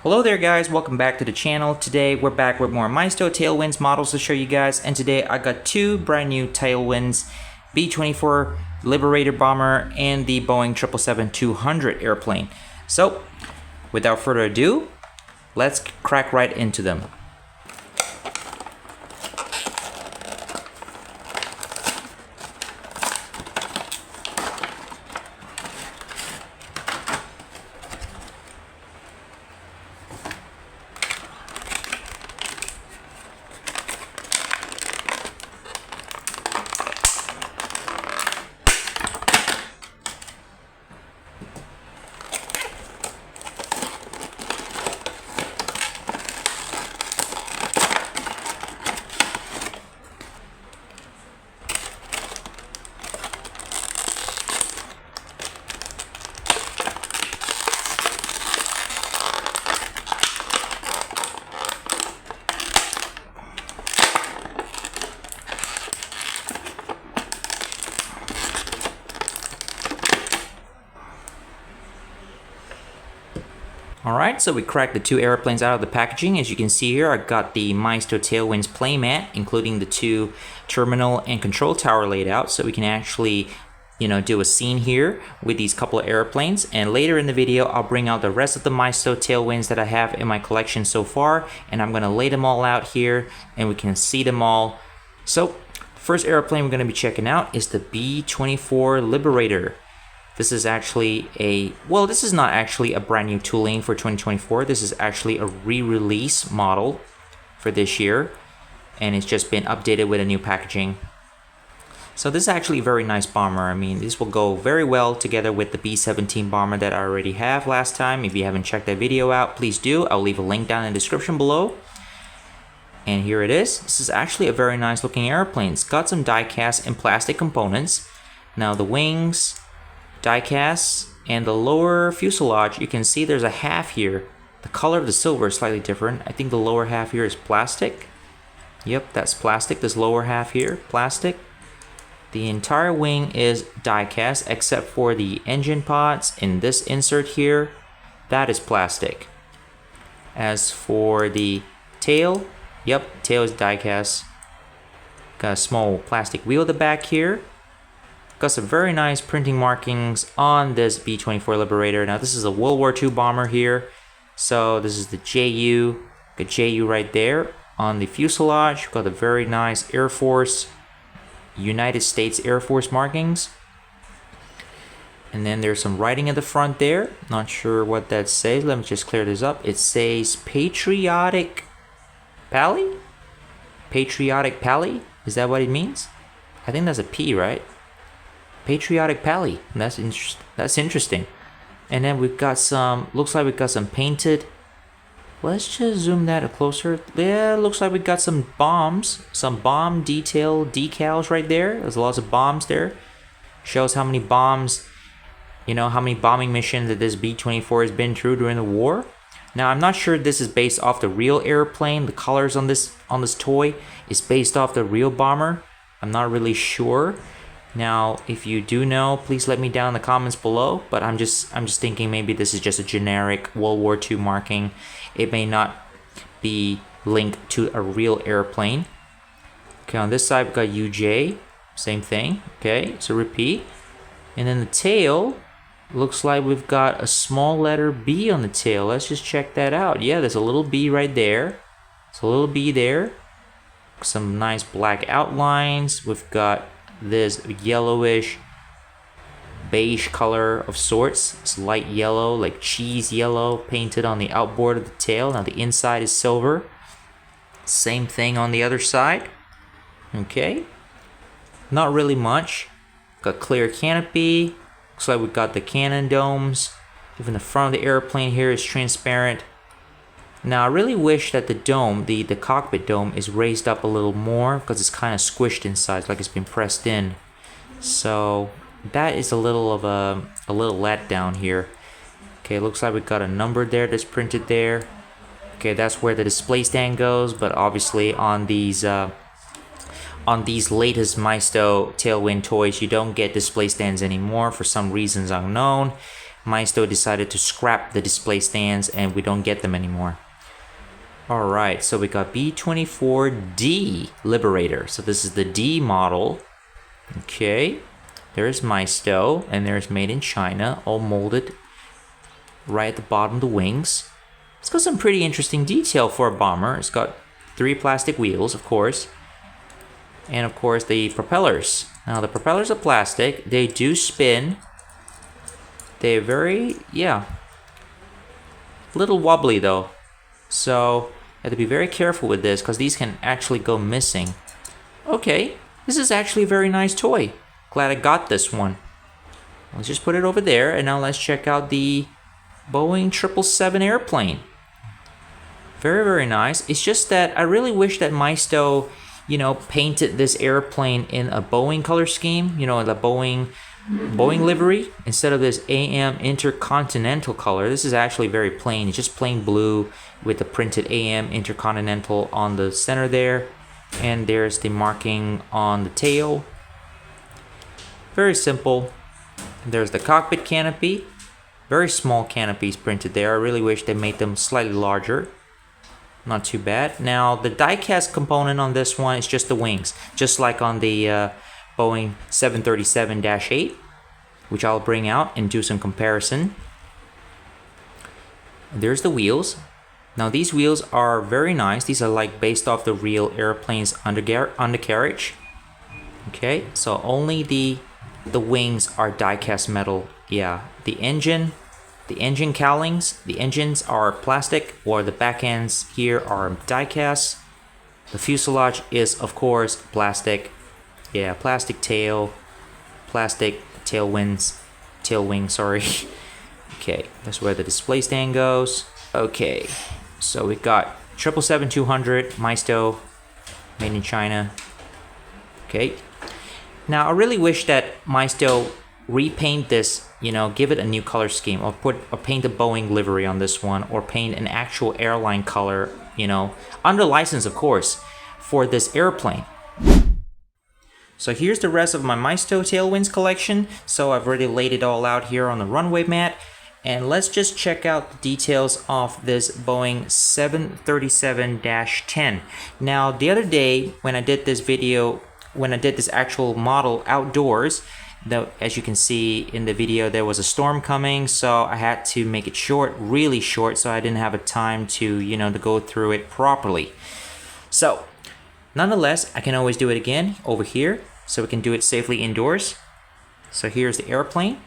Hello there guys, welcome back to the channel. Today we're back with more Maisto Tailwinds models to show you guys, and today I got two brand new Tailwinds, B-24 Liberator bomber and the Boeing 777-200 airplane. So without further ado, let's crack right into them. Alright, so we cracked the two airplanes out of the packaging. As you can see here, I got the Maisto Tailwinds playmat, including the two terminal and control tower laid out, so we can actually, do a scene here with these couple of airplanes. And later in the video, I'll bring out the rest of the Maisto Tailwinds that I have in my collection so far, and I'm going to lay them all out here, and we can see them all. So, first airplane we're going to be checking out is the B-24 Liberator. This is actually this is not actually a brand new tooling for 2024. This is actually a re-release model for this year, and it's just been updated with a new packaging. So this is actually a very nice bomber. I mean, this will go very well together with the B-17 bomber that I already have last time. If you haven't checked that video out, please do. I'll leave a link down in the description below. And here it is. This is actually a very nice looking airplane. It's got some die cast and plastic components. Now the wings, die cast, and the lower fuselage, you can see there's a half here. The color of the silver is slightly different. I think the lower half here is plastic. Yep, that's plastic. This lower half here, plastic. The entire wing is die cast except for the engine pods in this insert here. That is plastic. As for the tail, yep, tail is die cast. Got a small plastic wheel at the back here. Got some very nice printing markings on this B-24 Liberator. Now this is a World War II bomber here. So this is the JU, got JU right there. On the fuselage, got the very nice Air Force, United States Air Force markings. And then there's some writing at the front there. Not sure what that says. Let me just clear this up. It says Patriotic Pally? Patriotic Pally? Is that what it means? I think that's a P, right? Patriotic Pally. That's interesting. And then we've got some, looks like we've got some painted. Let's just zoom that closer. Yeah, looks like we got some bombs, some bomb detail decals right there. There's lots of bombs there. Shows how many bombs, how many bombing missions that this B-24 has been through during the war. Now I'm not sure this is based off the real airplane. The colors on this toy is based off the real bomber. I'm not really sure. Now, if you do know, please let me down in the comments below. But I'm just thinking maybe this is just a generic World War II marking. It may not be linked to a real airplane. Okay, on this side we've got UJ, same thing. Okay, so repeat. And then the tail looks like we've got a small letter B on the tail. Let's just check that out. Yeah, there's a little B right there. It's a little B there. Some nice black outlines. We've got this yellowish beige color of sorts. It's light yellow, like cheese yellow, painted on the outboard of the tail. Now the inside is silver. Same thing on the other side. Okay, not really much. Got clear canopy. Looks like we've got the cannon domes. Even the front of the airplane here is transparent. Now I really wish that the dome, the cockpit dome, is raised up a little more because it's kind of squished inside, like it's been pressed in. So that is a little of a little letdown here. Okay, looks like we've got a number there that's printed there. Okay, that's where the display stand goes, but obviously on these latest Maisto Tailwind toys, you don't get display stands anymore for some reasons unknown. Maisto decided to scrap the display stands and we don't get them anymore. Alright, so we got B-24 Liberator. So this is the D model. Okay, there's Maisto, and there's Made in China, all molded right at the bottom of the wings. It's got some pretty interesting detail for a bomber. It's got 3 plastic wheels, of course. And of course the propellers. Now the propellers are plastic. They do spin. They're very, a little wobbly though. So you have to be very careful with this because these can actually go missing. Okay, this is actually a very nice toy. Glad I got this one. Let's just put it over there, and now let's check out the Boeing 777 airplane. Very, very nice. It's just that I really wish that Maisto, painted this airplane in a Boeing color scheme, the Boeing livery, instead of this AM Intercontinental color. This is actually very plain. It's just plain blue with the printed AM Intercontinental on the center there. And there's the marking on the tail. Very simple. There's the cockpit canopy. Very small canopies printed there. I really wish they made them slightly larger. Not too bad. Now the die-cast component on this one is just the wings, just like on the Boeing 737-8, which I'll bring out and do some comparison. There's the wheels. Now these wheels are very nice. These are like based off the real airplane's undercarriage. Okay, so only the wings are die-cast metal. Yeah, the engine cowlings, the engines are plastic, or the back ends here are die-cast. The fuselage is of course plastic. Yeah, plastic tail, plastic tailwing, sorry. Okay, that's where the display stand goes. Okay, so we got 777-200 Maisto, made in China. Okay, now I really wish that Maisto repaint this, give it a new color scheme, or paint a Boeing livery on this one, or paint an actual airline color, under license of course, for this airplane. So here's the rest of my Maisto Tailwinds collection. So I've already laid it all out here on the runway mat. And let's just check out the details of this Boeing 737-10. Now the other day when I did this video, when I did this actual model outdoors, as you can see in the video, there was a storm coming, so I had to make it short, really short, so I didn't have a time to, to go through it properly. So nonetheless, I can always do it again over here, so we can do it safely indoors. So here's the airplane.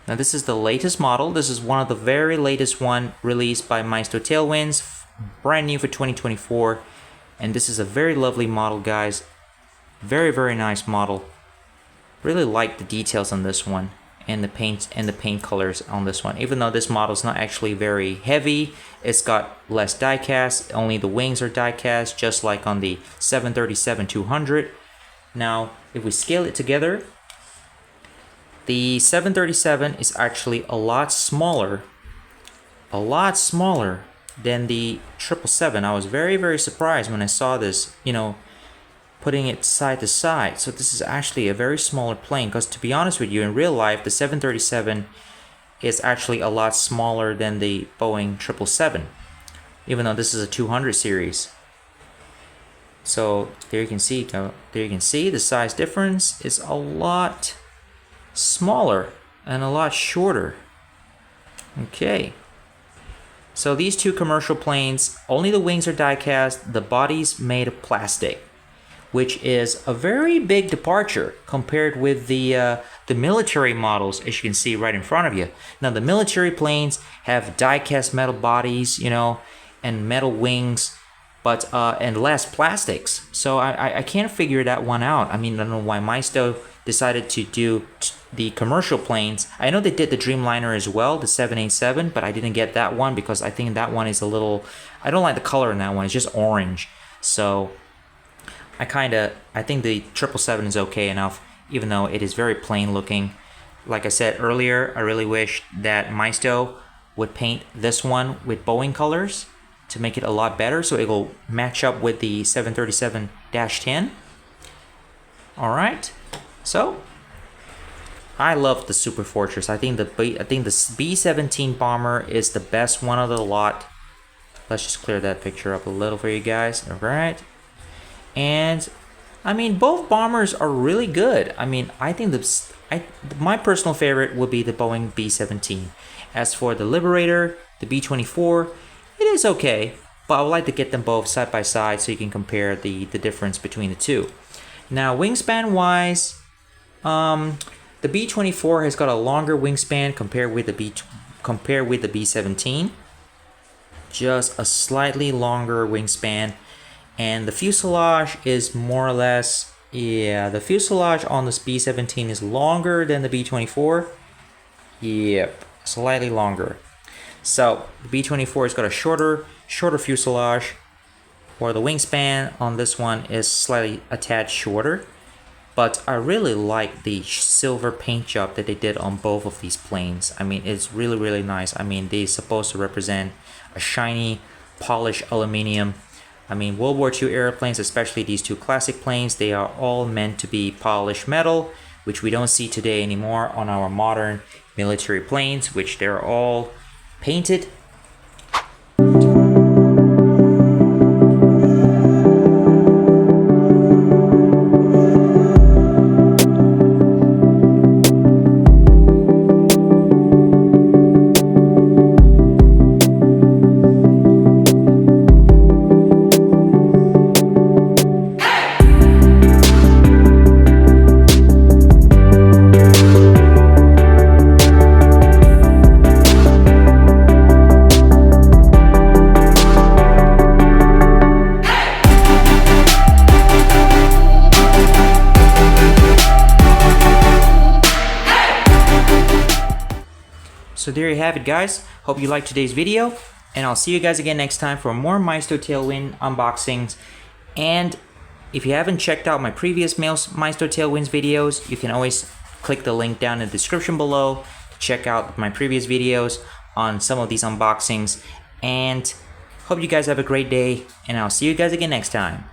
Now this is the latest model. This is one of the very latest one released by Maisto Tailwinds, brand new for 2024. And this is a very lovely model, guys. Very, very nice model. Really like the details on this one, and the paint colors on this one. Even though this model is not actually very heavy, it's got less die cast. Only the wings are die cast, just like on the 737-200. Now, if we scale it together, the 737 is actually a lot smaller than the 777. I was very, very surprised when I saw this, putting it side to side. So this is actually a very smaller plane, because to be honest with you, in real life, the 737 is actually a lot smaller than the Boeing 777, even though this is a 200 series. So there you can see the size difference is a lot smaller and a lot shorter. Okay, so these two commercial planes, only the wings are die cast, the body's made of plastic, which is a very big departure compared with the military models, as you can see right in front of you. Now the military planes have die-cast metal bodies, and metal wings, but and less plastics. So I can't figure that one out. I mean, I don't know why Maisto decided to do the commercial planes. I know they did the Dreamliner as well, the 787, but I didn't get that one because I think that one is a little, I don't like the color in that one. It's just orange. So I think the 777 is okay enough, even though it is very plain looking. Like I said earlier, I really wish that Maisto would paint this one with Boeing colors to make it a lot better, so it will match up with the 737-10. Alright, so I love the Super Fortress. I think the B-17 bomber is the best one of the lot. Let's just clear that picture up a little for you guys. All right. And I mean, both bombers are really good. I mean, I think my personal favorite would be the Boeing B-17. As for the Liberator, the B-24, it is okay, but I would like to get them both side by side so you can compare the difference between the two. Now, wingspan wise, the B-24 has got a longer wingspan compared with the B-17. Just a slightly longer wingspan. And the fuselage is more or less, yeah, the fuselage on this B-17 is longer than the B-24. Yep, slightly longer. So the B-24 has got a shorter fuselage, or the wingspan on this one is slightly a tad shorter. But I really like the silver paint job that they did on both of these planes. I mean, it's really, really nice. I mean, they're supposed to represent a shiny, polished aluminum. I mean, World War II airplanes, especially these two classic planes, they are all meant to be polished metal, which we don't see today anymore on our modern military planes, which they're all painted. So there you have it, guys. Hope you liked today's video, and I'll see you guys again next time for more Maisto Tailwind unboxings. And if you haven't checked out my previous Maisto Tailwinds videos, you can always click the link down in the description below to check out my previous videos on some of these unboxings. And hope you guys have a great day, and I'll see you guys again next time.